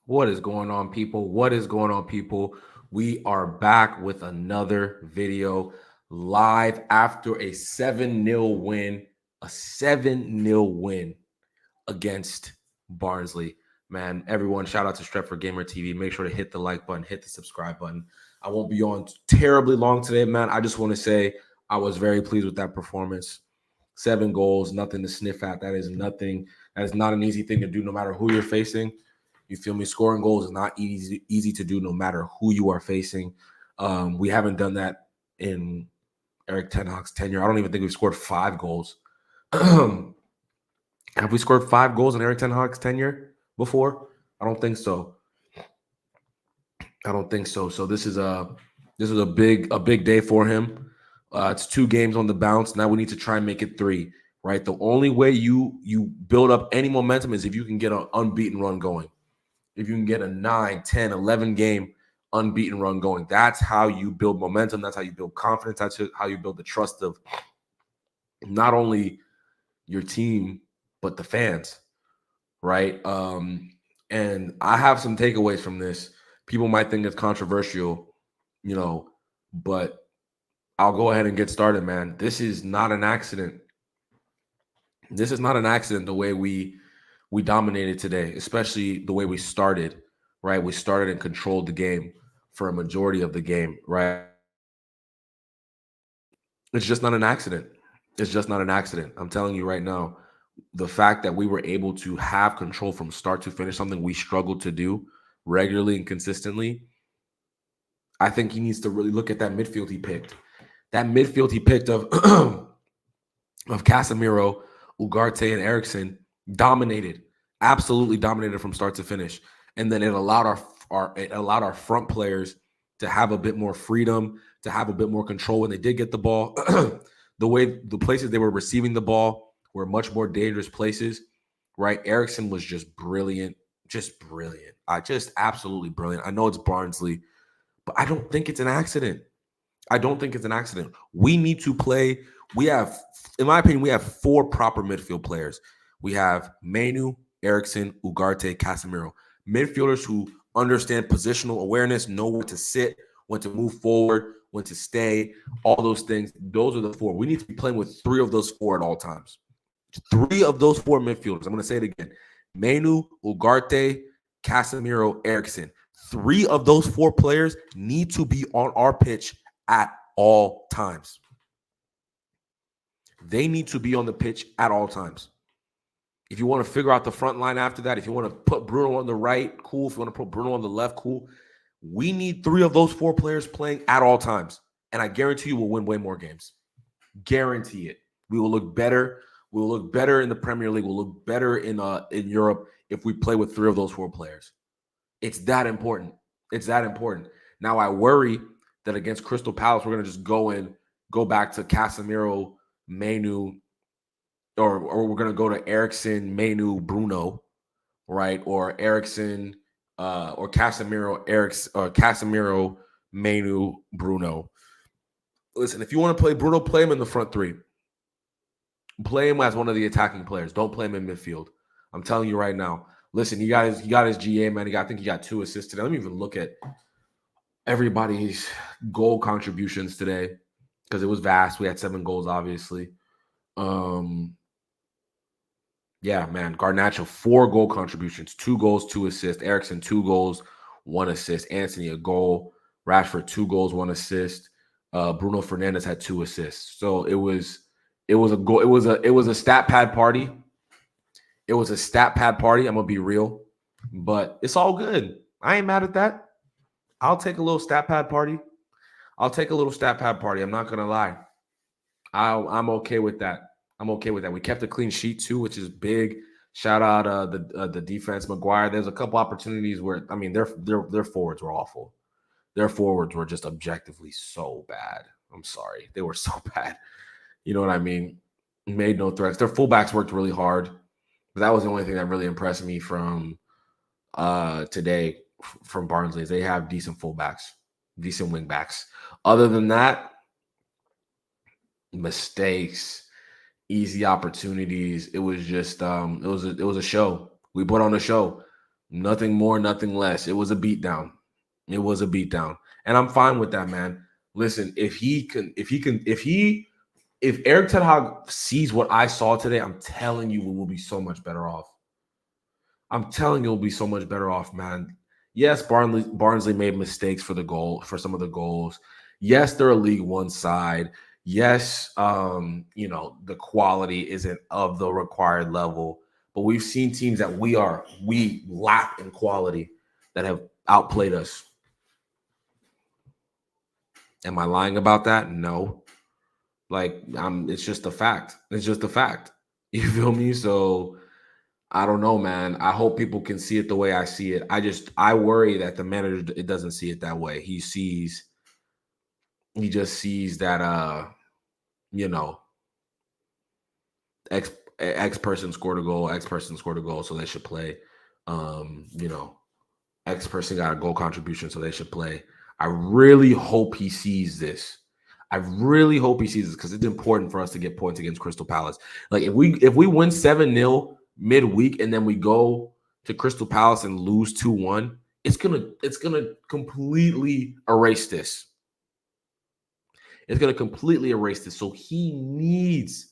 What is going on, people? What is going on, people? We are back with another video live after a 7-0 win, a 7-0 win against Barnsley. Man, everyone, shout out to Stretford Gamer TV. Make sure to hit the like button, hit the subscribe button. I won't be on terribly long today, man. I just want to say I was very pleased with that performance. 7 goals, nothing to sniff at. That is nothing. That is not an easy thing to do, no matter who you're facing. You feel me? Scoring goals is not easy to do, no matter who you are facing. We haven't done that in Eric Ten Hag's tenure. I don't even think we've scored 5 goals. Have we scored 5 goals in Eric Ten Hag's tenure before? I don't think so. I don't think so. So this is a big day for him. It's 2 games on the bounce. Now we need to try and make it 3. Right. The only way you build up any momentum is if you can get an unbeaten run going. If you can get a 9, 10, 11 game unbeaten run going, that's how you build momentum. That's how you build confidence. That's how you build the trust of not only your team but the fans. Right. And I have some takeaways from this. People might think it's controversial, but I'll go ahead and get started, man. This is not an accident. This is not an accident the way we dominated today, especially the way we started, right? We started and controlled the game for a majority of the game, right? It's just not an accident. It's just not an accident. I'm telling you right now, the fact that we were able to have control from start to finish, something we struggled to do regularly and consistently, I think he needs to really look at that midfield he picked. That midfield he picked of of Casemiro, Ugarte, and Eriksson dominated, absolutely dominated from start to finish. And then it allowed our front players to have a bit more freedom, to have a bit more control when they did get the ball. The places they were receiving the ball were much more dangerous places, right? Eriksson was just brilliant, just brilliant. Just absolutely brilliant. I know it's Barnsley, but I don't think it's an accident. I don't think it's an accident. We need to play. We have, in my opinion, we have 4 proper midfield players. We have Mainu, Eriksson, Ugarte, Casemiro. Midfielders who understand positional awareness, know where to sit, when to move forward, when to stay, all those things. Those are the 4. We need to be playing with 3 of those 4 at all times. 3 of those 4 midfielders. I'm going to say it again. Mainu, Ugarte, Casemiro, Eriksson. 3 of those 4 players need to be on our pitch at all times. They need to be on the pitch at all times. If you want to figure out the front line after that, if you want to put Bruno on the right, cool. If you want to put Bruno on the left, cool. We need 3 of those 4 players playing at all times. And I guarantee you we'll win way more games. Guarantee it. We will look better. We will look better in the Premier League. We'll look better in Europe if we play with 3 of those 4 players. It's that important. It's that important. Now I worry that against Crystal Palace, we're going to just go back to Casemiro, Mainu, or we're going to go to Eriksson, Mainu, Bruno, right? Or Eriksson, or Casemiro, Casemiro, Mainu, Bruno. Listen, if you want to play Bruno, play him in the front 3. Play him as one of the attacking players. Don't play him in midfield. I'm telling you right now. Listen, he got his GA, man. I think he got 2 assists today. Let me even look at everybody's goal contributions today because it was vast. We had 7 goals, obviously. Yeah, man. Garnacho, 4 goal contributions, 2 goals, 2 assists. Eriksson, 2 goals, 1 assist. Anthony, a goal. Rashford, 2 goals, 1 assist. Bruno Fernandes had 2 assists. So it was a goal. It was a stat pad party. It was a stat pad party. I'm gonna be real, but it's all good. I ain't mad at that. I'll take a little stat pad party. I'm not gonna lie. I'm okay with that. I'm okay with that. We kept a clean sheet too, which is big. Shout out the defense, Maguire. There's a couple opportunities where their forwards were awful. Their forwards were just objectively so bad. I'm sorry, they were so bad. You know what I mean? Made no threats. Their fullbacks worked really hard, but that was the only thing that really impressed me from today from Barnsley. Is they have decent fullbacks, decent wing backs. Other than that, mistakes, easy opportunities. It was just it was a show. We put on a show. Nothing more, nothing less. It was a beatdown. It was a beatdown. And I'm fine with that, man. Listen, if Eric Ten Hag sees what I saw today, I'm telling you, we will be so much better off. I'm telling you, we'll be so much better off, man. Yes, Barnsley made mistakes for some of the goals. Yes, they're a League One side. Yes, the quality isn't of the required level, but we've seen teams that we lack in quality that have outplayed us. Am I lying about that? No. It's just a fact. It's just a fact. You feel me? So I don't know, man. I hope people can see it the way I see it. I worry that the manager it doesn't see it that way. He just sees that you know, X person scored a goal, X person scored a goal, so they should play. X person got a goal contribution, so they should play. I really hope he sees this. I really hope he sees this because it's important for us to get points against Crystal Palace. Like if we win 7-0 midweek and then we go to Crystal Palace and lose 2-1, it's gonna completely erase this. It's gonna completely erase this. So he needs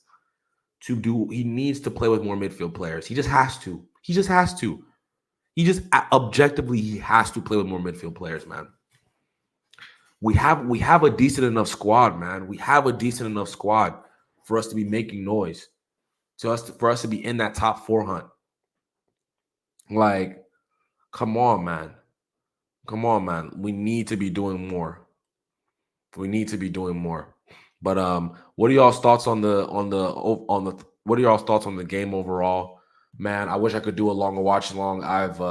to play with more midfield players. He just has to. He just objectively he has to play with more midfield players, man. We have a decent enough squad, man. We have a decent enough squad for us to be making noise, for us to be in that top 4 hunt. Like, come on, man. We need to be doing more. What are y'all's thoughts on the what are y'all's thoughts on the game overall? Man, I wish I could do a longer watch along. I've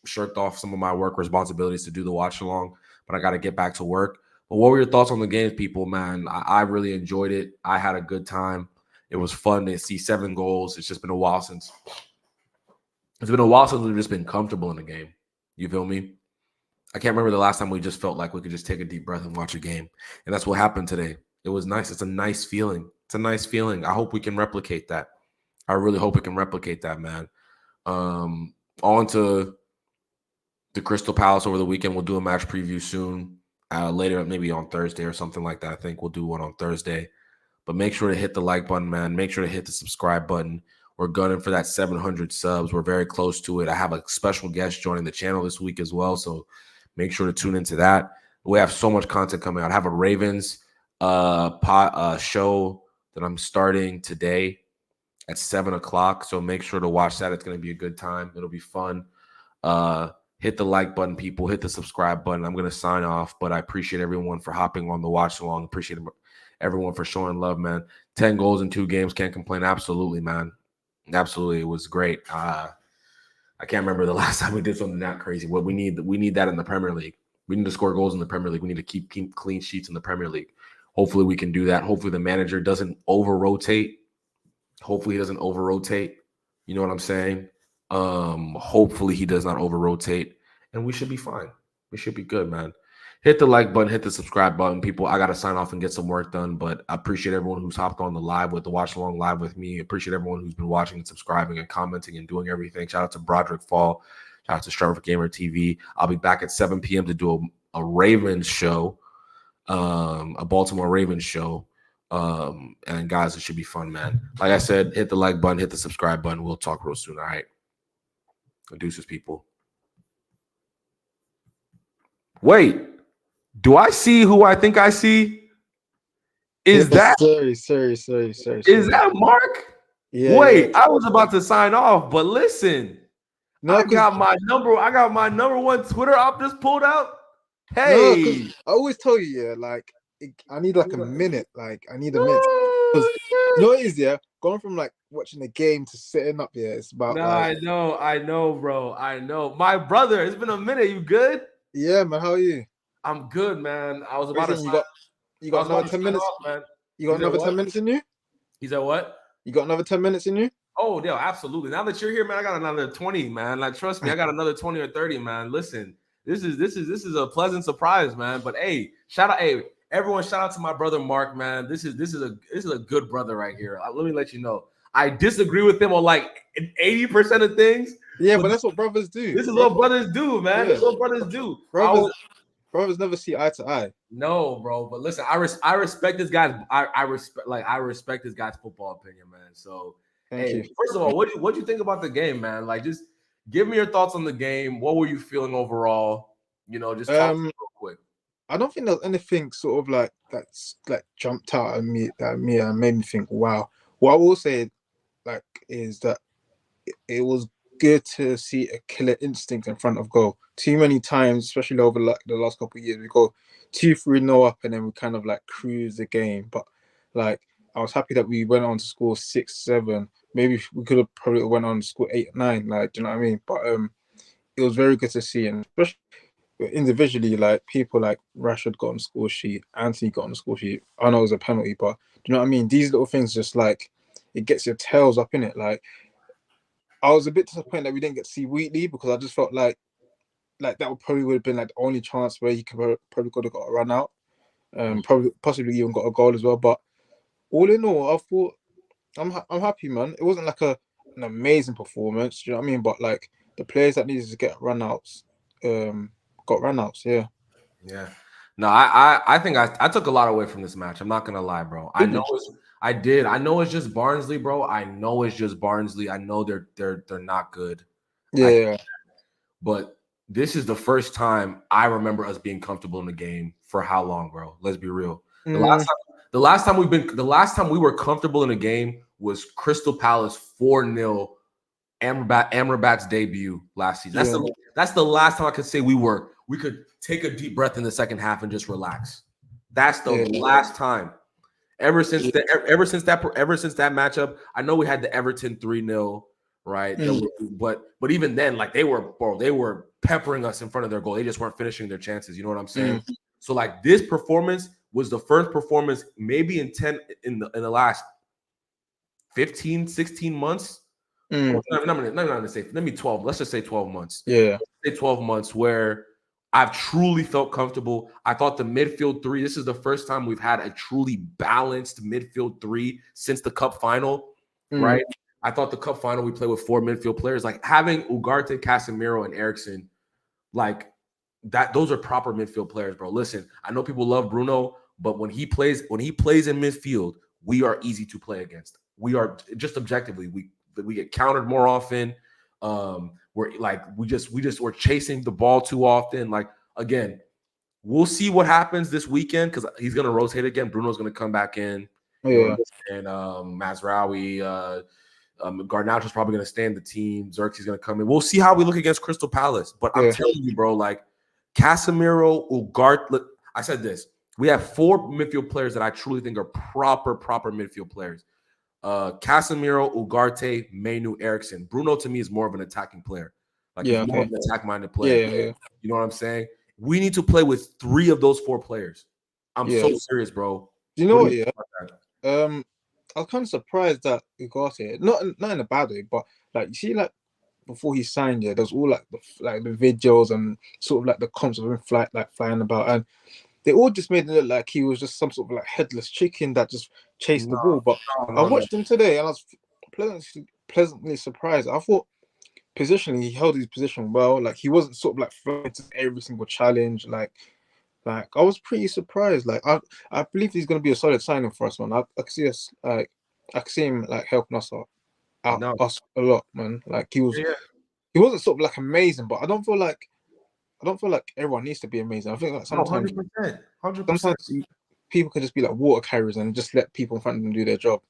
shirked off some of my work responsibilities to do the watch along, but I got to get back to work. But what were your thoughts on the games, people? Man, I really enjoyed it. I had a good time. It was fun to see 7 goals. It's just been a while since we've just been comfortable in the game. You feel me? I can't remember the last time we just felt like we could just take a deep breath and watch a game. And that's what happened today. It was nice. It's a nice feeling. I hope we can replicate that. I really hope we can replicate that, man. On to the Crystal Palace over the weekend. We'll do a match preview soon. Later, maybe on Thursday or something like that. I think we'll do one on Thursday. But make sure to hit the like button, man. Make sure to hit the subscribe button. We're gunning for that 700 subs. We're very close to it. I have a special guest joining the channel this week as well, so make sure to tune into that. We have so much content coming out. I have a Ravens show that I'm starting today at 7 o'clock, so make sure to watch that. It's going to be a good time. It'll be fun. Hit the like button, people. Hit the subscribe button. I'm going to sign off, but I appreciate everyone for hopping on the watch along. Appreciate everyone for showing love, man. 10 goals in 2 games. Can't complain. Absolutely, man. Absolutely. It was great. I can't remember the last time we did something that crazy. What we need that in the Premier League. We need to score goals in the Premier League. We need to keep clean sheets in the Premier League. Hopefully we can do that. Hopefully the manager doesn't over-rotate. Hopefully he doesn't over-rotate. You know what I'm saying? Hopefully he does not over-rotate. And we should be fine. We should be good, man. Hit the like button, hit the subscribe button, people. I got to sign off and get some work done, but I appreciate everyone who's hopped on the live with the watch along live with me. Appreciate everyone who's been watching and subscribing and commenting and doing everything. Shout out to Broderick Fall. Shout out to Stratford Gamer TV. I'll be back at 7 p.m. to do a Ravens show, a Baltimore Ravens show. And guys, it should be fun, man. Like I said, hit the like button, hit the subscribe button. We'll talk real soon, all right? Deuces, people. Wait. Do I see who I think I see? Is that sorry. Is that Mark? Yeah. Wait, I was about to sign off, but listen. No, I got my number 1 Twitter op just pulled out. Hey. No, I always tell you, yeah, like I need like a minute. Like I need a minute. Because you know what it is, yeah? Going from like watching the game to sitting up here, it's about I know, bro. I know. My brother, it's been a minute. You good? Yeah, man. How are you? I'm good, man. I was about to you got another 10 minutes, man. You got another 10 minutes in you? He said what? You got another 10 minutes in you? Oh, yeah, absolutely. Now that you're here, man, I got another 20, man. Like, trust me, I got another 20 or 30, man. Listen, this is a pleasant surprise, man. But hey, everyone, shout out to my brother Mark, man. This is a good brother right here. Let me let you know. I disagree with him on like 80% of things. Yeah, but that's what brothers do. This is what brothers do, man. Yeah. This is what brothers do. Brothers never see eye to eye. No, bro. But listen, I respect this guy's. I respect this guy's football opinion, man. So, Thank you. first of all, what do you think about the game, man? Like, just give me your thoughts on the game. What were you feeling overall? You know, just talk real quick. I don't think there's anything sort of like that's like jumped out at me and made me think, wow. What I will say, like, is that it was good to see a killer instinct in front of goal. Too many times, especially over like the last couple of years, we go 2-3-0 up and then we kind of like cruise the game. But like, I was happy that we went on to score 6-7. Maybe we could have probably went on to score 8-9. Like, do you know what I mean? But it was very good to see, and especially individually, like people like Rashford got on the score sheet, Anthony got on the score sheet. I know it was a penalty, but do you know what I mean? These little things just like it gets your tails up in it. Like, I was a bit disappointed that we didn't get to see Wheatley because I just felt like that would have been like the only chance where he could probably could have got a run out, probably possibly even got a goal as well. But all in all, I thought I'm happy, man. It wasn't like an amazing performance, do you know what I mean? But like the players that needed to get run outs, got run outs. Yeah. Yeah. No, I think I took a lot away from this match. I'm not gonna lie, bro. I know it's just Barnsley, bro. I know it's just Barnsley. I know they're not good. Yeah. But this is the first time I remember us being comfortable in the game for how long, bro? Let's be real. The last time we were comfortable in a game was Crystal Palace 4-0 Amrabat's debut last season. That's the last time I could say we could take a deep breath in the second half and just relax. That's the last time. Ever since that matchup, I know we had the Everton 3-0, right? But even then, like they were peppering us in front of their goal. They just weren't finishing their chances. You know what I'm saying? So like this performance was the first performance maybe in the last 15, 16 months. Not gonna say, let me 12. Let's just say 12 months. Yeah. Say 12 months where I've truly felt comfortable. I thought the midfield three, this is the first time we've had a truly balanced midfield three since the cup final, right? I thought the cup final we played with 4 midfield players. Like having Ugarte, Casemiro, and Eriksen, like that, those are proper midfield players, bro. Listen, I know people love Bruno, but when he plays in midfield, we are easy to play against. We are just objectively, we get countered more often. We're chasing the ball too often. Like again, we'll see what happens this weekend because he's gonna rotate again. Bruno's gonna come back in. Yeah. And Mazraoui, Garnacho's probably gonna stay in the team. Xerxes gonna come in. We'll see how we look against Crystal Palace. But I'm telling you, bro, like Casemiro, Ugarte. I said this. We have 4 midfield players that I truly think are proper midfield players. Casemiro, Ugarte, Mainu, Eriksen. Bruno to me is more of an attacking player. Like he's more of an attack-minded player. Yeah. You know what I'm saying? We need to play with 3 of those 4 players. I'm so serious, bro. Do you know what? Yeah. I was kind of surprised that Ugarte, not in a bad way, but like you see, like before he signed, there's all like the videos and sort of like the comps of him flying about, and they all just made it look like he was just some sort of like headless chicken that just chased the ball. But I watched him today and I was pleasantly surprised. I thought positionally he held his position well. Like he wasn't sort of like flying to every single challenge. Like I was pretty surprised. Like I believe he's going to be a solid signing for us, man. I can see us I can see him like helping us out us a lot, man. Like he wasn't sort of like amazing, but I don't feel like everyone needs to be amazing. I think like sometimes 100%. sometimes people can just be like water carriers and just let people in front of them do their job.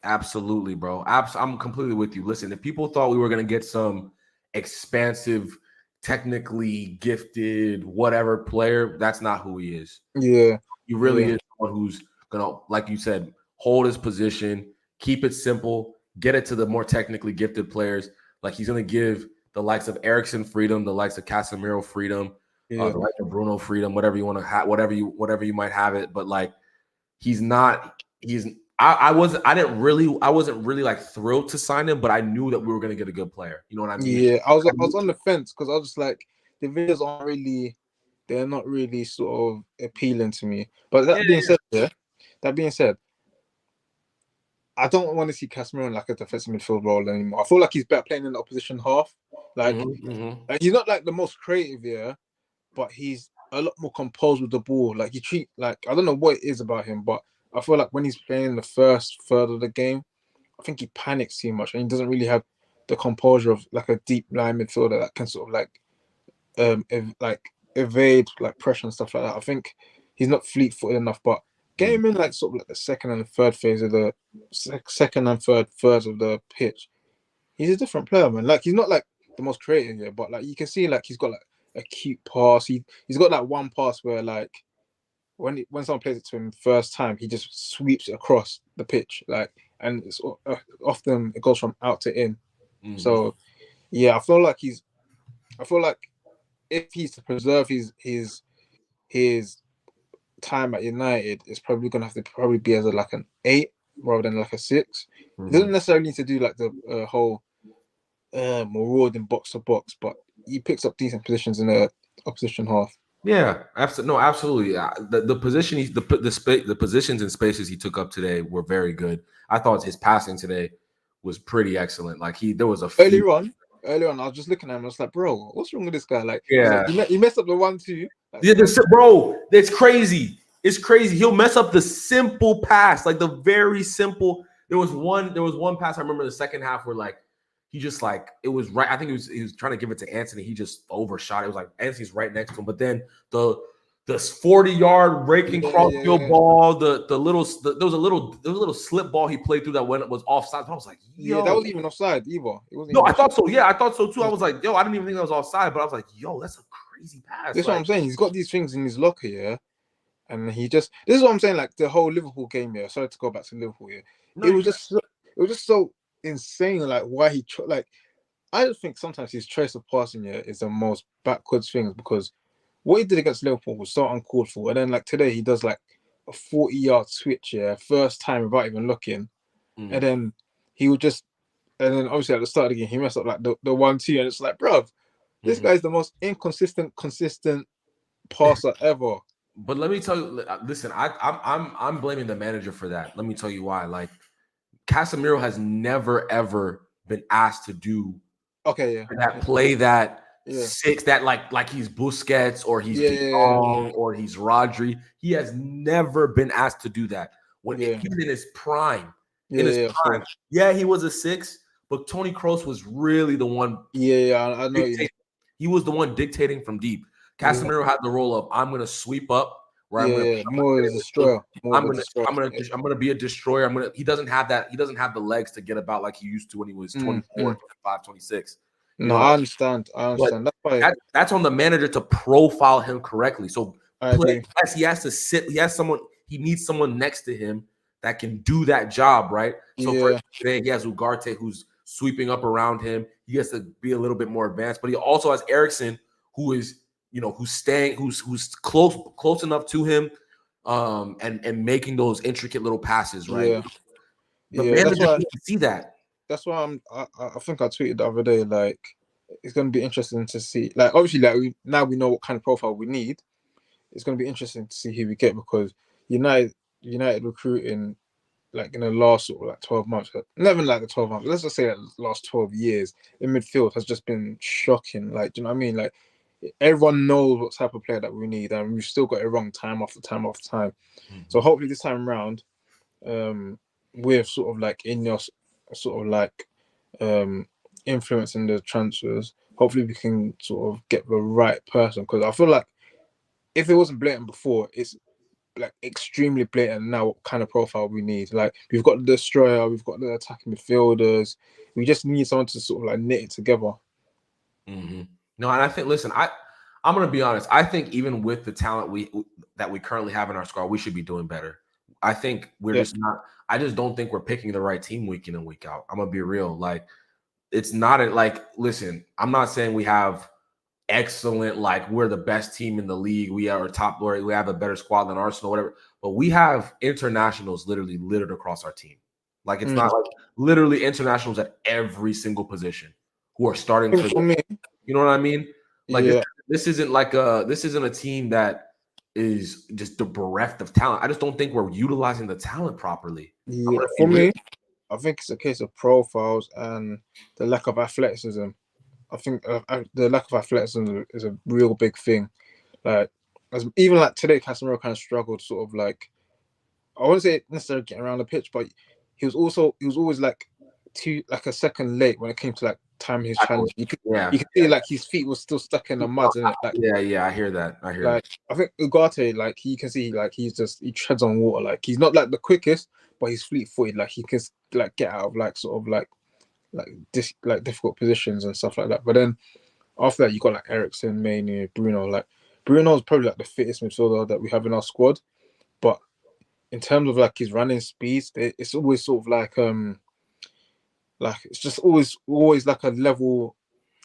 Absolutely, bro. I'm completely with you. Listen, if people thought we were going to get some expansive, technically gifted, whatever player, that's not who he is. Yeah. He really is someone who's going to, like you said, hold his position, keep it simple, get it to the more technically gifted players. Like he's going to give the likes of Eriksen freedom, the likes of Casemiro freedom, the likes of Bruno freedom, whatever you want to have, whatever you might have it. But like, I wasn't really like thrilled to sign him, but I knew that we were going to get a good player. You know what I mean? Yeah, I was on the fence because I was just like, the videos they're not really sort of appealing to me. But that being said, I don't want to see Casemiro in like a defensive midfield role anymore. I feel like he's better playing in the opposition half. Like, like he's not like the most creative here, but he's a lot more composed with the ball. Like I don't know what it is about him, but I feel like when he's playing in the first third of the game, I think he panics too much and he doesn't really have the composure of like a deep line midfielder that can sort of like evade like pressure and stuff like that. I think he's not fleet-footed enough, but getting him in like sort of like the second and third phase of the second and third thirds of the pitch, he's a different player, man. Like he's not like the most creative here, but like you can see like he's got like a cute pass. He's got that one pass where like when someone plays it to him first time, he just sweeps it across the pitch, like, and it's often it goes from out to in. So yeah, I feel like if he's to preserve his time at United, it's probably gonna have to probably be as like an 8 rather than like a 6. He doesn't necessarily need to do like the whole marauding box to box, but he picks up decent positions in the opposition half. Yeah, absolutely. No, absolutely. The position the positions and spaces he took up today were very good. I thought his passing today was pretty excellent. Like there was a earlier on, I was just looking at him. I was like, bro, what's wrong with this guy? Like, yeah, like, you messed up the 1-2. Like, yeah, bro, it's crazy. It's crazy. He'll mess up the simple pass, like the very simple. There was one pass I remember in the second half where like he just like it was right. I think he was trying to give it to Anthony. He just overshot. It was like Anthony's right next to him, but then the 40-yard raking crossfield ball, there was a little slip ball he played through that when it was offside. I was like, yo, that wasn't even offside either. I thought so. Yeah, I thought so too. I was like, yo, I didn't even think that was offside, but I was like, yo, that's a crazy pass. That's what I'm saying. He's got these things in his locker, yeah. And this is what I'm saying. Like the whole Liverpool game here. Sorry to go back to Liverpool here. It was just so insane. Like why I just think sometimes his choice of passing here is the most backwards things because what he did against Liverpool was so uncalled for. And then like today he does like a 40-yard switch here, first time without even looking. And then and then obviously at the start of the game he messed up like the 1-2, and it's like, bruv, this guy's the most consistent passer ever. But let me tell you, listen, I'm blaming the manager for that. Let me tell you why. Like Casemiro has never ever been asked to do that play that 6 that like he's Busquets or he's De Jong or he's Rodri. He has never been asked to do that when even in his prime. Prime, he was a 6, but Toni Kroos was really the one. I know. He was the one dictating from deep. Casemiro had the role of I'm going to sweep up. Where I'm gonna be a destroyer. He doesn't have that. He doesn't have the legs to get about like he used to when he was 24, 25, 26. No, I understand. That's on the manager to profile him correctly. So he has to sit. He needs someone next to him that can do that job, right? So for today, he has Ugarte who's sweeping up around him. He has to be a little bit more advanced, but he also has Eriksen who is, who's close enough to him, and making those intricate little passes, right? That's why see that. That's why I think I tweeted the other day, like it's gonna be interesting to see. Like obviously, like now we know what kind of profile we need. It's gonna be interesting to see who we get because United recruiting like in the last sort of like 12 months, never like the 12 months. Let's just say like the last 12 years in midfield has just been shocking. Like, do you know what I mean? Like. Everyone knows what type of player that we need, and we've still got it wrong time after time after time. So hopefully this time around, with sort of like Ineos, sort of like influencing the transfers, hopefully we can sort of get the right person. Because I feel like if it wasn't blatant before, it's like extremely blatant now what kind of profile we need. Like we've got the destroyer, we've got the attacking midfielders. We just need someone to sort of like knit it together. No, and I think, listen, I'm going to be honest. I think even with the talent that we currently have in our squad, we should be doing better. I think we're just not. I just don't think we're picking the right team week in and week out. I'm going to be real. Like, it's not listen, I'm not saying we have excellent, like we're the best team in the league. We are top, or we have a better squad than Arsenal, whatever. But we have internationals literally littered across our team. Like, it's not like literally internationals at every single position who are starting for me. You know what I mean? Like this isn't a team that is just bereft of talent. I just don't think we're utilizing the talent properly. For me, I think it's a case of profiles and the lack of athleticism. I think the lack of athleticism is a real big thing. Like, even like today, Casemiro kind of struggled, sort of like, I wouldn't say necessarily getting around the pitch, but he was always like a second late when it came to like timing his challenge. You could see like his feet were still stuck in the mud, and like yeah, I hear that. like I think Ugarte, like you can see like he treads on water. Like he's not like the quickest, but he's fleet-footed. Like he can like get out of like sort of like difficult positions and stuff like that. But then after that, you got like Eriksen, Mainu, Bruno. Like Bruno's probably like the fittest midfielder that we have in our squad. But in terms of like his running speeds, it's always sort of like it's just always like a level.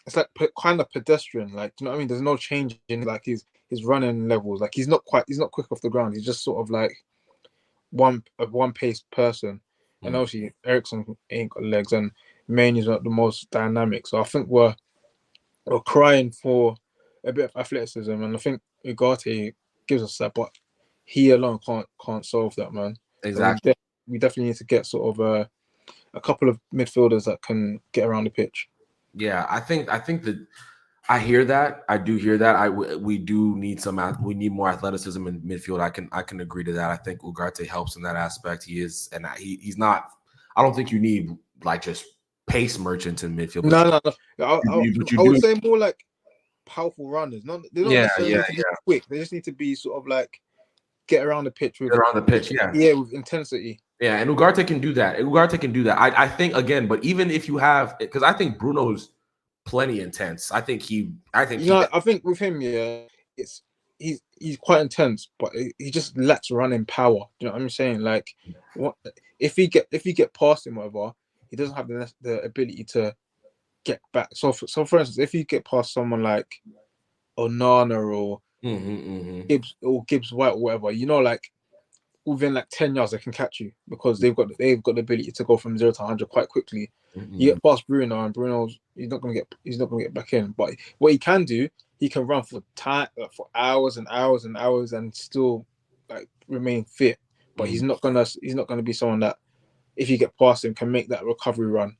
It's like kind of pedestrian. Like, do you know what I mean? There's no change in like his running levels. Like he's not quick off the ground. He's just sort of like one pace person. And obviously Eriksen ain't got legs, and Main's not the most dynamic. So I think we're crying for a bit of athleticism, and I think Ugarte gives us that, but he alone can't solve that, man. Exactly. So we definitely need to get sort of a couple of midfielders that can get around the pitch. Yeah, I think that I hear that. I do hear that. We do need we need more athleticism in midfield. I can agree to that. I think Ugarte helps in that aspect. He is, and he's not. I don't think you need like just pace merchants in midfield. No. I would say more like powerful runners. They don't necessarily need to be quick. They just need to be sort of like get around the pitch with with intensity. Yeah, and Ugarte can do that. I think again, but even if you have, because I think Bruno's plenty intense. I think with him, he's quite intense, but he just lacks running power. Do you know what I'm saying? Like, what if you get past him, whatever, he doesn't have the ability to get back. So for instance, if you get past someone like Onana or Gibbs White or whatever, you know, like within like 10 yards they can catch you because they've got the ability to go from 0 to 100 quite quickly. You get past Bruno, and Bruno's he's not gonna get back in. But what he can do, he can run for time for hours and hours and hours and still like remain fit. But he's not gonna be someone that, if you get past him, can make that recovery run.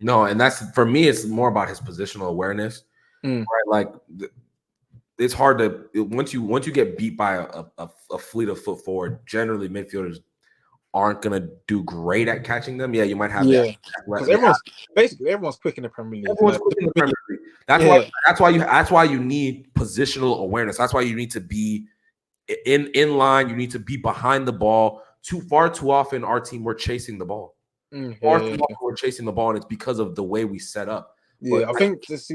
No, and that's, for me, it's more about his positional awareness. Right? Like it's hard to, once you get beat by a fleet of foot forward, generally midfielders aren't gonna do great at catching them. Yeah, you might have because everyone's quick in the Premier League. Everyone's quick in the Premier League. That's why you need positional awareness. That's why you need to be in line. You need to be behind the ball. Far too often, our team, we're chasing the ball. Far too often we're chasing the ball, and it's because of the way we set up. I think this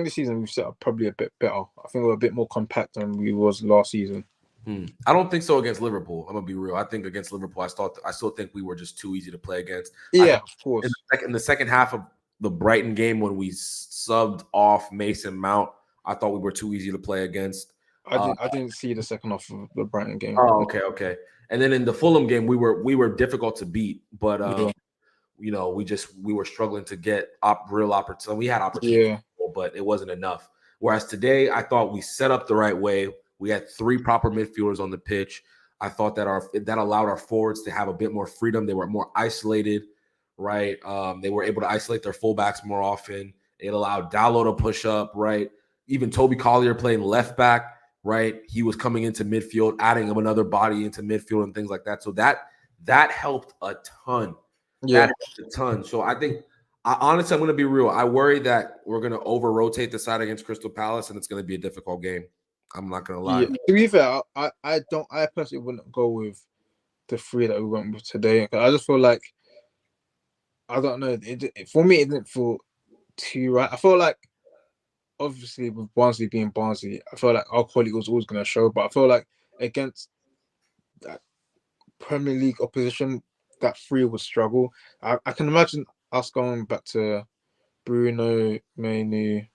season we've set up probably a bit better. I think we're a bit more compact than we was last season. I don't think so against Liverpool. I'm gonna be real. I think against Liverpool, I still think we were just too easy to play against. Yeah, of course. In the second half of the Brighton game, when we subbed off Mason Mount, I thought we were too easy to play against. I didn't see the second half of the Brighton game. Oh, okay. And then in the Fulham game, we were difficult to beat, but you know, we were struggling to get real opportunity. We had opportunity, but it wasn't enough. Whereas today, I thought we set up the right way. We had 3 proper midfielders on the pitch. I thought that allowed our forwards to have a bit more freedom. They were more isolated, right? They were able to isolate their fullbacks more often. It allowed Dalot to push up, right? Even Toby Collier playing left back, right? He was coming into midfield, adding another body into midfield and things like that. So that helped a ton. Yeah, that helped a ton. So I think, honestly, I'm going to be real. I worry that we're going to over-rotate the side against Crystal Palace, and it's going to be a difficult game. I'm not gonna lie. Yeah. To be fair, I personally wouldn't go with the 3 that we went with today. I just feel like, I don't know. For me, it didn't feel too right. I feel like, obviously, with Barnsley being Barnsley, I feel like our quality was always gonna show. But I feel like against that Premier League opposition, that 3 would struggle. I can imagine us going back to Bruno, Mainu.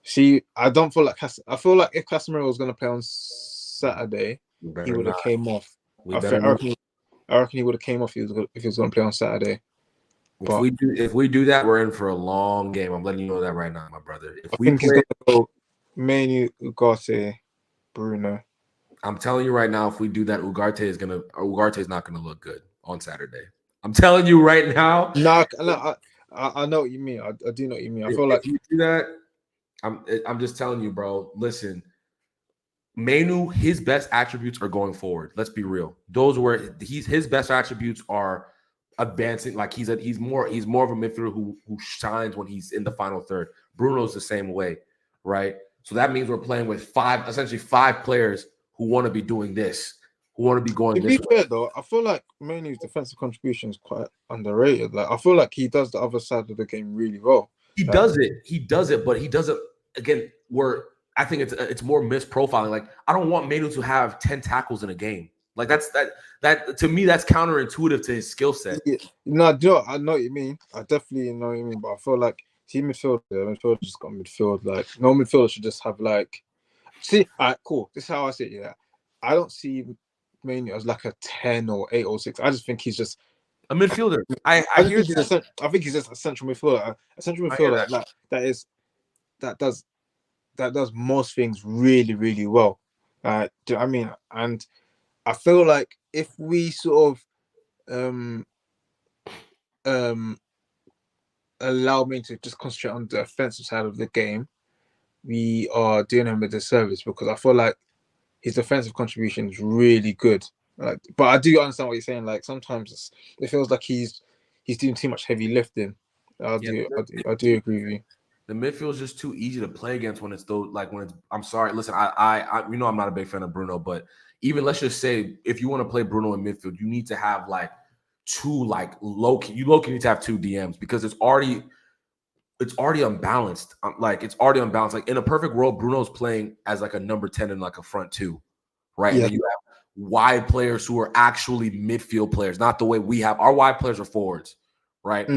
See, I don't feel like I feel like if Casemiro was going to play on Saturday, he would have came off. I reckon he would have came off if he was going to play on Saturday. If we do that, we're in for a long game. I'm letting you know that right now, my brother. I think he's going to go Manu, Ugarte, Bruno. I'm telling you right now, if we do that, Ugarte is not gonna look good on Saturday. I'm telling you right now. No, I know what you mean. I do know what you mean. I feel like If you do that, I'm just telling you, bro. Listen, Manu, his best attributes are going forward. Let's be real. Those were his best attributes are advancing. Like he's more of a midfielder who shines when he's in the final third. Bruno's the same way, right? So that means we're playing with essentially five players who want to be doing this, who want to be going to this be way. fair though, I feel like Manu's defensive contribution is quite underrated. Like I feel like he does the other side of the game really well. He Like, does it, but he does it again. Where I think it's more misprofiling. Like I don't want Manu to have 10 tackles in a game. Like that to me that's counterintuitive to his skill set. yeah, no, do you know, I know what you mean. I definitely know what you mean, but I feel like midfield just got midfield. Like no midfielder should just have like. See, all right, cool. This is how I see it. Yeah, I don't see Manu as like a 10 or 8 or 6. I just think he's just A midfielder. I hear that. I think he's just a central midfielder. A central I hear midfielder that does most things really, really well. Do you know what I mean? And I feel like if we sort of allow me to just concentrate on the offensive side of the game, we are doing him a disservice because I feel like his defensive contribution is really good. Like, but I do understand what you're saying. Like sometimes it feels like he's doing too much heavy lifting. I do agree with you. The midfield is just too easy to play against when it's those like when it's. I'm sorry, listen, I you know I'm not a big fan of Bruno, but even let's just say if you want to play Bruno in midfield, you need to have like two like low key. You low key need to have two DMs because it's already unbalanced. Like it's already unbalanced. Like in a perfect world, Bruno's playing as like a number 10 and like a front two, right? Yeah. And then you have wide players who are actually midfield players, not the way we have. Our wide players are forwards, right?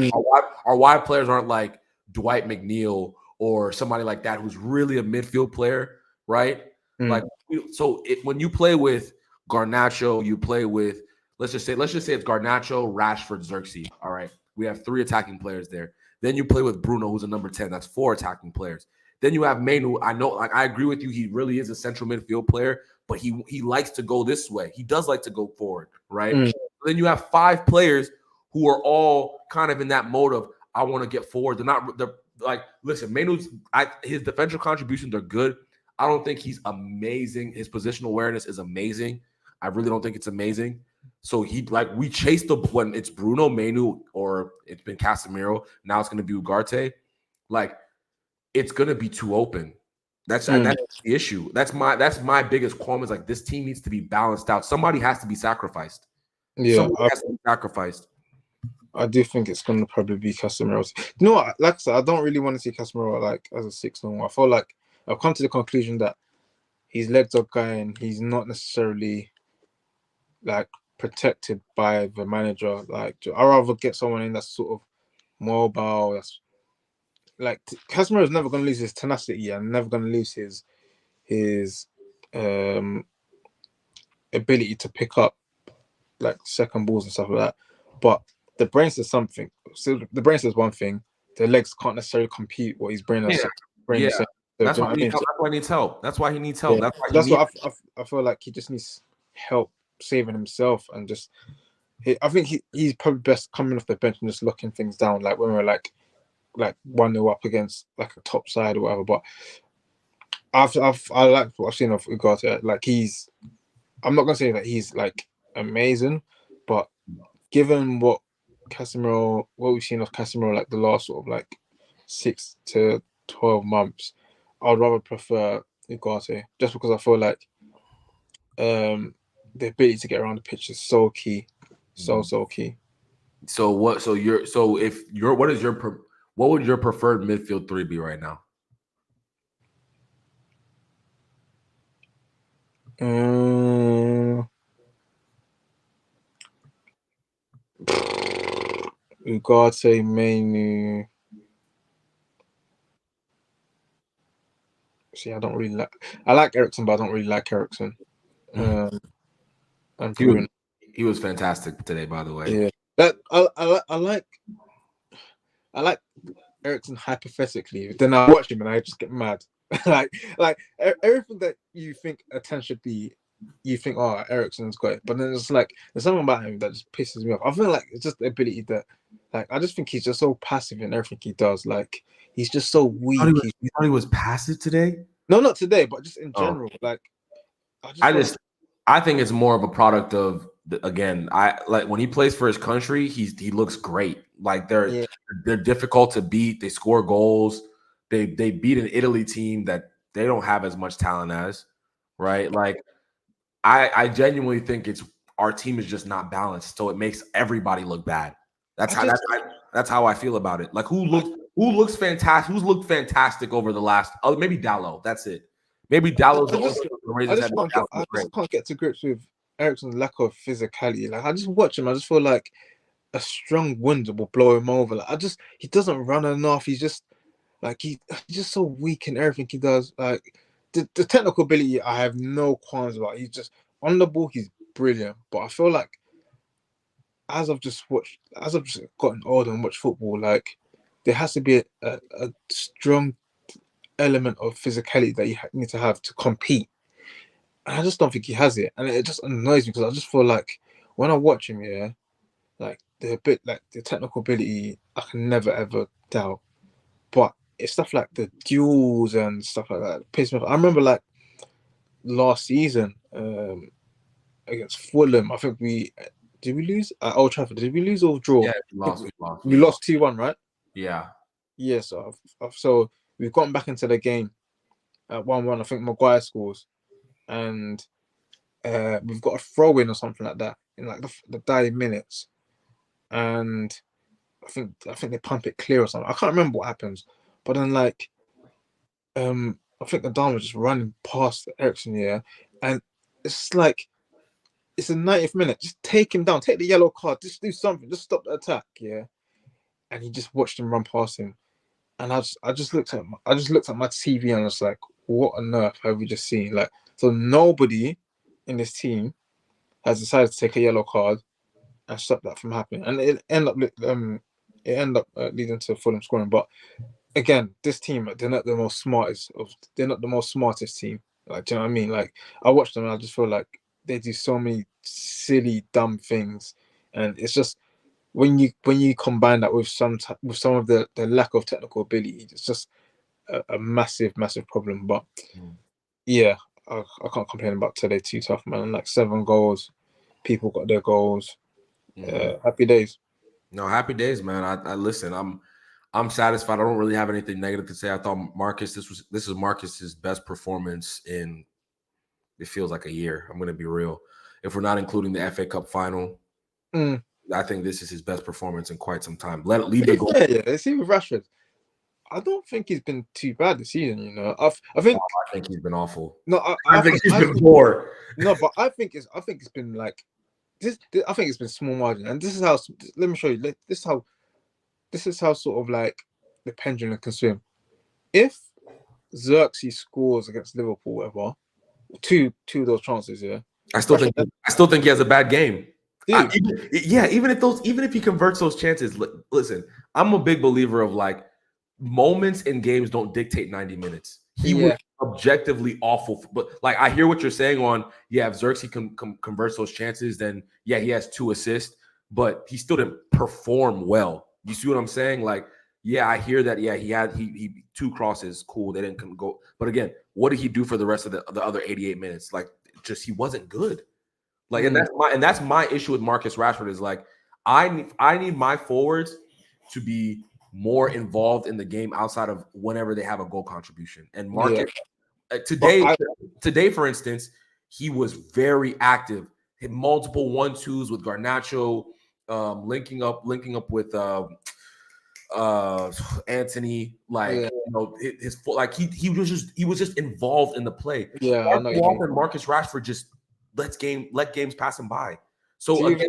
Our wide players aren't like Dwight McNeil or somebody like that who's really a midfield player, right? Like so when you play with Garnacho, you play with let's just say it's Garnacho, Rashford, Xerxes. All right. We have three attacking players there. Then you play with Bruno, who's a number 10. That's four attacking players. Then you have Manu. I know, like I agree with you. He really is a central midfield player, but he likes to go this way. He does like to go forward, right? Then you have five players who are all kind of in that mode of I want to get forward. They're like, listen, his defensive contributions are good. I don't think he's amazing. His positional awareness is amazing. I really don't think it's amazing. So we chased when it's Bruno, Manu, or it's been Casemiro. Now it's going to be Ugarte. Like it's going to be too open. That's the issue. That's my biggest qualm is like this team needs to be balanced out. Somebody has to be sacrificed. Yeah, has to be sacrificed. I do think it's going to probably be Casemiro. You know what? Like I said, I don't really want to see Casemiro like as a 6 no more. I feel like I've come to the conclusion that his legs are going. He's not necessarily like protected by the manager. Like I'd rather get someone in that's sort of mobile. That's like Casemiro is never going to lose his tenacity and never going to lose his ability to pick up like second balls and stuff like that. But the brain says something. So the brain says one thing. The legs can't necessarily compete what his brain is. Yeah. So, that's why he needs help. That's why he needs help. Yeah. That's why I feel like he just needs help saving himself and just. I think he's probably best coming off the bench and just locking things down. Like when we're like 1-0 up against like a top side or whatever. But I like what I've seen of Ugarte. Like I'm not gonna say that he's like amazing, but given what we've seen of Casemiro like the last sort of like 6 to 12 months, I'd rather prefer Ugarte just because I feel like the ability to get around the pitch is so key, so key. So what? So what would your preferred midfield three be right now? Ugarte, Manu. See, I don't really like. I like Eriksen, but I don't really like Eriksen. And Bruno. He was fantastic today, by the way. Yeah, that I like Eriksen hypothetically. Then I watch him and I just get mad. like everything that you think a 10 should be, you think, oh, Ericsson's got it, but then it's like there's something about him that just pisses me off. I feel like it's just the ability that, like, I just think he's just so passive in everything he does. Like, he's just so weak. You thought he was passive today? No, not today, but just in Oh, general. Like, I just I feel like, just I think it's more of a product of again. I like when he plays for his country. He looks great. Like yeah, they're difficult to beat. They score goals. They beat an Italy team that they don't have as much talent as, right? Like I genuinely think it's our team is just not balanced, so it makes everybody look bad. I just, That's how I feel about it. Like I, who looks fantastic? Who's looked fantastic over the last? Oh, maybe Dallo. That's it. Maybe Dallo's the only person to raise his head. I just can't get to grips with Ericsson's lack of physicality. Like, I just watch him. I just feel like a strong wind will blow him over. Like, he doesn't run enough. He's just like he's just so weak in everything he does. Like the technical ability, I have no qualms about. He's just on the ball, he's brilliant. But I feel like as I've just gotten older and watched football, like there has to be a strong element of physicality that you need to have to compete. And I just don't think he has it, and it just annoys me because I just feel like when I watch him, yeah, like the technical ability, I can never ever doubt. But it's stuff like the duels and stuff like that. Piss me off. I remember like last season against Fulham. I think did we lose at Old Trafford? Did we lose or draw? Yeah, we lost. We lost 2-1, right? Yeah. Yeah. So we've gotten back into the game at 1-1. I think Maguire scores, and we've got a throw in or something like that in like the dying minutes, and I think they pump it clear or something. I can't remember what happens, but then like I think the Dama was just running past Ericsson here, and it's like it's the 90th minute. Just take him down, take the yellow card, just do something, just stop the attack, yeah. And he just watched him run past him, and I just looked at my TV and I was like, what on earth have we just seen? Like, so nobody in this team has decided to take a yellow card and stop that from happening, and it ended up leading to Fulham scoring, but again, this team, they're not the most smartest team. Like, do you know what I mean? Like, I watch them and I just feel like they do so many silly, dumb things, and it's just when you combine that with some of the lack of technical ability, it's just a massive, massive problem. But yeah, I can't complain about today. Too tough, man. Like 7 goals, people got their goals. Happy days. No, happy days, man. I listen. I'm satisfied. I don't really have anything negative to say. I thought this is Marcus's best performance in it feels like a year. I'm gonna be real. If we're not including the FA Cup final, I think this is his best performance in quite some time. Let it leave the goal. Yeah. See with Rashford, I don't think he's been too bad this season. You know, I think he's been awful. No, I think he's been poor. No, but I think it's been like this. I think it's been small margin, and this is how. Let me show you. This is how sort of like the pendulum can swim. If Xerxes scores against Liverpool, whatever, two of those chances, yeah. I still think he has a bad game. Even if he converts those chances, listen, I'm a big believer of like moments in games don't dictate 90 minutes. He was objectively awful, but like I hear what you're saying on if Xerxes converts those chances, then he has 2 assists, but he still didn't perform well. You see what I'm saying? Like, I hear that. Yeah, he 2 crosses, cool. They didn't go, but again, what did he do for the rest of the other 88 minutes? Like, just he wasn't good. Like, and that's my issue with Marcus Rashford is like, I need my forwards to be more involved in the game outside of whenever they have a goal contribution. And Marcus today, for instance, he was very active. Hit multiple 1-2s with Garnacho, linking up with Anthony, like his like he was just involved in the play. Yeah, I know. Often Marcus Rashford just let games pass him by. So again,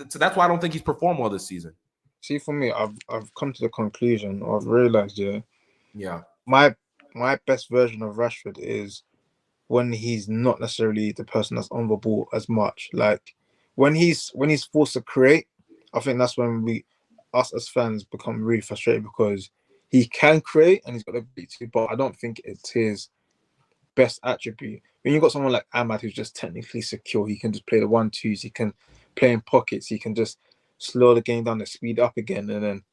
so that's why I don't think he's performed well this season. See, for me, I've come to the conclusion, or I've realized, my best version of Rashford is when he's not necessarily the person that's on the ball as much. Like when he's forced to create, I think that's when us as fans become really frustrated because he can create and he's got the ability to, but I don't think it's his best attribute. When you got someone like Ahmad who's just technically secure, he can just play the 1-2s, he can play in pockets, he can just slow the game down and speed up again. And then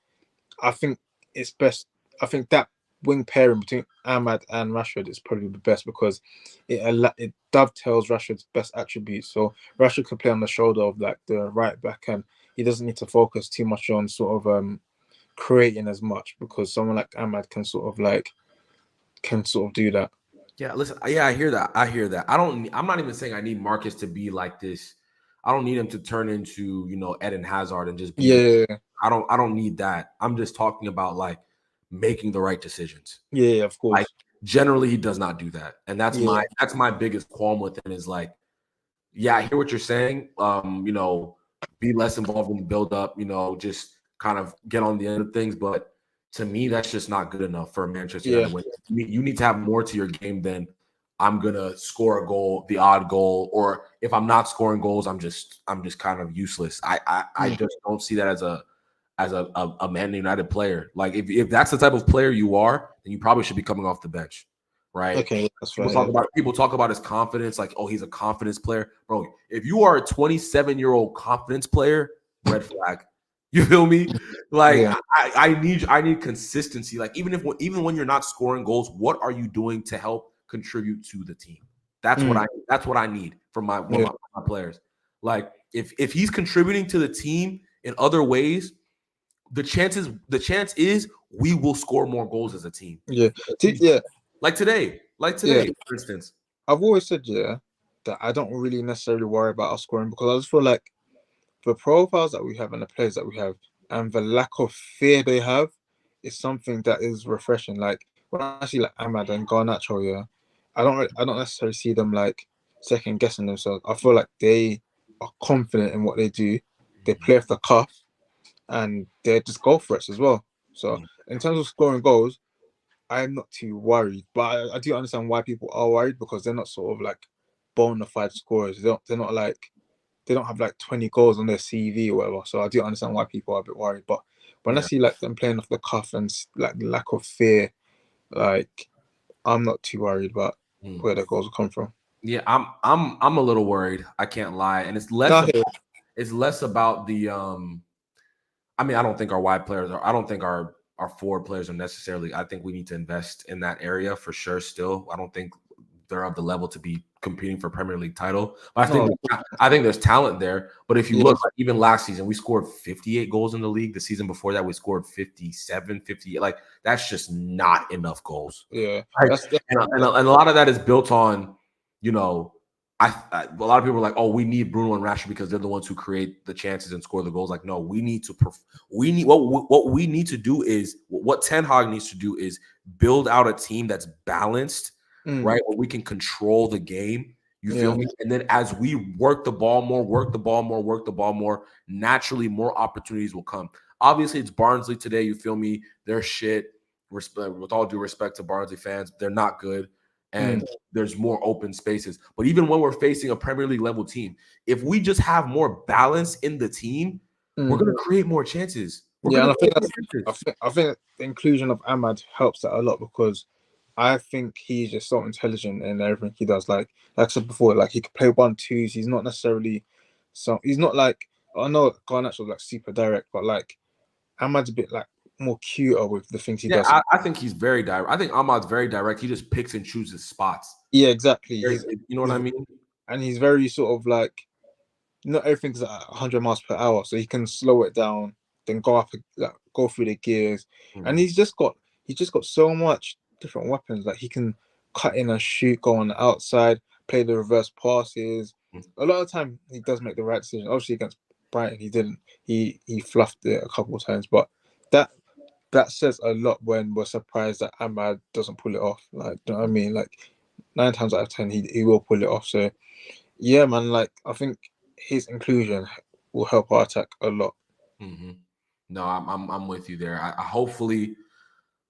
I think it's best. I think that wing pairing between Ahmad and Rashford is probably the best because it dovetails Rashford's best attributes. So Rashford can play on the shoulder of like the right back, and he doesn't need to focus too much on sort of creating as much because someone like Ahmad can sort of do that. Yeah, listen. Yeah, I hear that. I hear that. I'm not even saying I need Marcus to be like this. I don't need him to turn into Eden Hazard and just be. Yeah, I don't need that. I'm just talking about like making the right decisions. yeah, of course. Like generally, he does not do that, and that's Yeah. my biggest qualm with him is like, yeah, I hear what you're saying. Be less involved in the build up. Just kind of get on the end of things, but to me, that's just not good enough for a Manchester United win. You need to have more to your game than I'm gonna score a goal, the odd goal, or if I'm not scoring goals, I'm just kind of useless. I just don't see that as a Man United player. Like if that's the type of player you are, then you probably should be coming off the bench, right? Okay, that's People talk about his confidence, like, oh, he's a confidence player, bro. If you are a 27-year-old confidence player, red flag. You feel me? Like I need consistency. Like even when you're not scoring goals, what are you doing to help contribute to the team? That's what I need from my players. Like if he's contributing to the team in other ways, the chance is we will score more goals as a team. Yeah. Like today, for instance. I've always said that I don't really necessarily worry about our scoring because I just feel like the profiles that we have and the players that we have and the lack of fear they have is something that is refreshing. Like when I see like Ahmad and Garnacho, I don't necessarily see them like second guessing themselves. I feel like they are confident in what they do. They play off the cuff and they just go for it as well. So in terms of scoring goals, I'm not too worried, but I do understand why people are worried because they're not sort of like bona fide scorers. They're not like they don't have like 20 goals on their CV or whatever. So I do understand why people are a bit worried. But when I see like them playing off the cuff and like lack of fear, like I'm not too worried about where their goals will come from. Yeah, I'm a little worried. I can't lie, and it's less about the. I mean, I don't think our wide players are. I don't think our forward players are necessarily. I think we need to invest in that area for sure. Still, I don't think they're of the level to be competing for Premier League title. But I think there's talent there. But if you look, like, even last season, we scored 58 goals in the league. The season before that, we scored 57, 58. Like that's just not enough goals. Yeah, right? And a lot of that is built on, a lot of people are like, oh, we need Bruno and Rashford because they're the ones who create the chances and score the goals. Like, no, we need what we need to do is what Ten Hag needs to do is build out a team that's balanced. Right, where we can control the game. You feel me? And then as we work the ball more, naturally more opportunities will come. Obviously, it's Barnsley today. You feel me? They're shit. With all due respect to Barnsley fans, they're not good. And there's more open spaces. But even when we're facing a Premier League level team, if we just have more balance in the team, we're going to create more chances. And I think the inclusion of Ahmad helps that a lot because I think he's just so intelligent in everything he does. Like I said before, like he could play 1-2s. He's not necessarily he's not like I know Garnacho's like super direct, but like Ahmad's a bit like more cuter with the things he does. I think he's very direct. I think Ahmad's very direct. He just picks and chooses spots. Yeah, exactly. You know what I mean? And he's very sort of like not everything's at 100 miles per hour, so he can slow it down, then go up, like, go through the gears, and he's just got so much different weapons. Like he can cut in and shoot, go on the outside, play the reverse passes. A lot of the time he does make the right decision. Obviously against Brighton he didn't. He fluffed it a couple of times, but that says a lot when we're surprised that Ahmad doesn't pull it off. Like, do you know what I mean? Like 9 times out of 10 he will pull it off. So yeah, man, like I think his inclusion will help our attack a lot. No, I'm with you there. I hopefully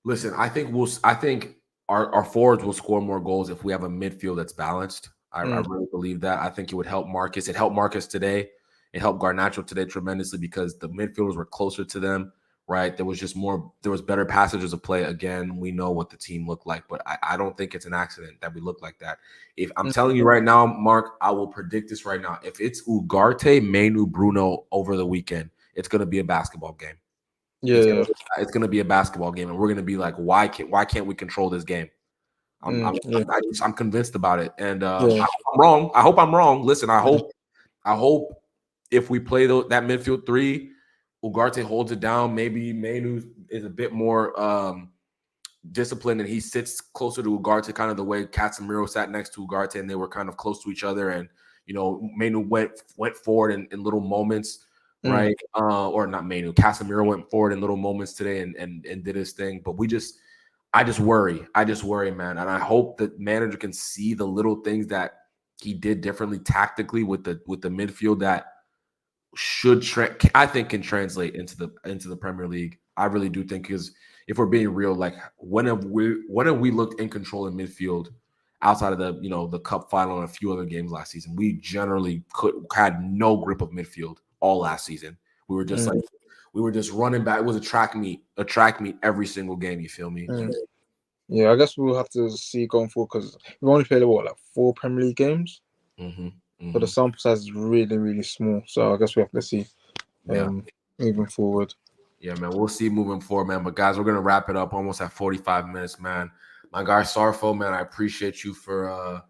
listen. I think our forwards will score more goals if we have a midfield that's balanced. I really believe that. I think it would help Marcus. It helped Marcus today. It helped Garnacho today tremendously because the midfielders were closer to them, right? There was better passages of play. Again, we know what the team looked like, but I don't think it's an accident that we look like that. If I'm telling you right now, Mark, I will predict this right now. If it's Ugarte, Mainu, Bruno over the weekend, it's going to be a basketball game. Yeah. It's gonna be a basketball game, and we're gonna be like, why can't we control this game? I'm convinced about it, and I hope I'm wrong. I hope I'm wrong. Listen, I hope if we play that midfield three, Ugarte holds it down. Maybe Mainu is a bit more disciplined, and he sits closer to Ugarte, kind of the way Casemiro sat next to Ugarte, and they were kind of close to each other. And Mainu went forward in little moments. Right. Or not Manu. Casemiro went forward in little moments today and did his thing. But I just worry. Man. And I hope that manager can see the little things that he did differently tactically with the midfield that I think can translate into the Premier League. I really do think, because if we're being real, like when have we looked in control in midfield outside of the cup final and a few other games last season? We generally had no grip of midfield all last season. We were just we were just running back. It was a track meet every single game. You feel me? Yeah, I guess we'll have to see going forward, because we've only played like 4 Premier League games. So the sample size is really, really small. So I guess we have to see moving forward. Yeah, man, we'll see moving forward, man. But guys, we're gonna wrap it up almost at 45 minutes, man. My guy Sarfo, man, I appreciate you for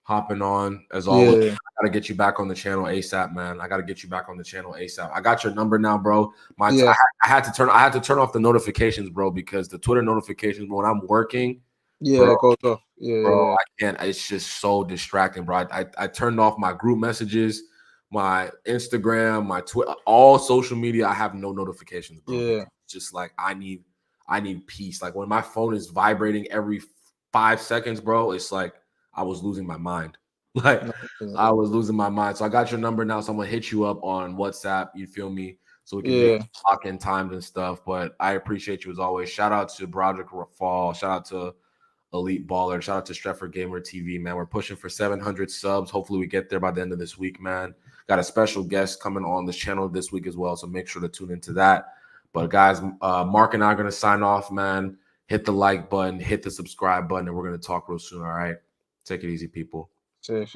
hopping on as always. Yeah. I gotta get you back on the channel ASAP, man. I got your number now, bro. I had to turn off the notifications, bro, because the Twitter notifications when I'm working, it goes off. I can't. It's just so distracting, bro. I turned off my group messages, my Instagram, my Twitter, all social media. I have no notifications, bro. Yeah. It's just like I need peace. Like when my phone is vibrating every 5 seconds, bro, it's like I was losing my mind. I was losing my mind. So I got your number now. So I'm gonna hit you up on WhatsApp. You feel me? So we can talk in times and stuff. But I appreciate you as always. Shout out to Broderick Fall. Shout out to Elite Baller. Shout out to Stretford Gamer TV, man. We're pushing for 700 subs. Hopefully we get there by the end of this week, man. Got a special guest coming on this channel this week as well. So make sure to tune into that. But guys, Mark and I are gonna sign off, man. Hit the like button, hit the subscribe button, and we're gonna talk real soon. All right. Take it easy, people. Safe.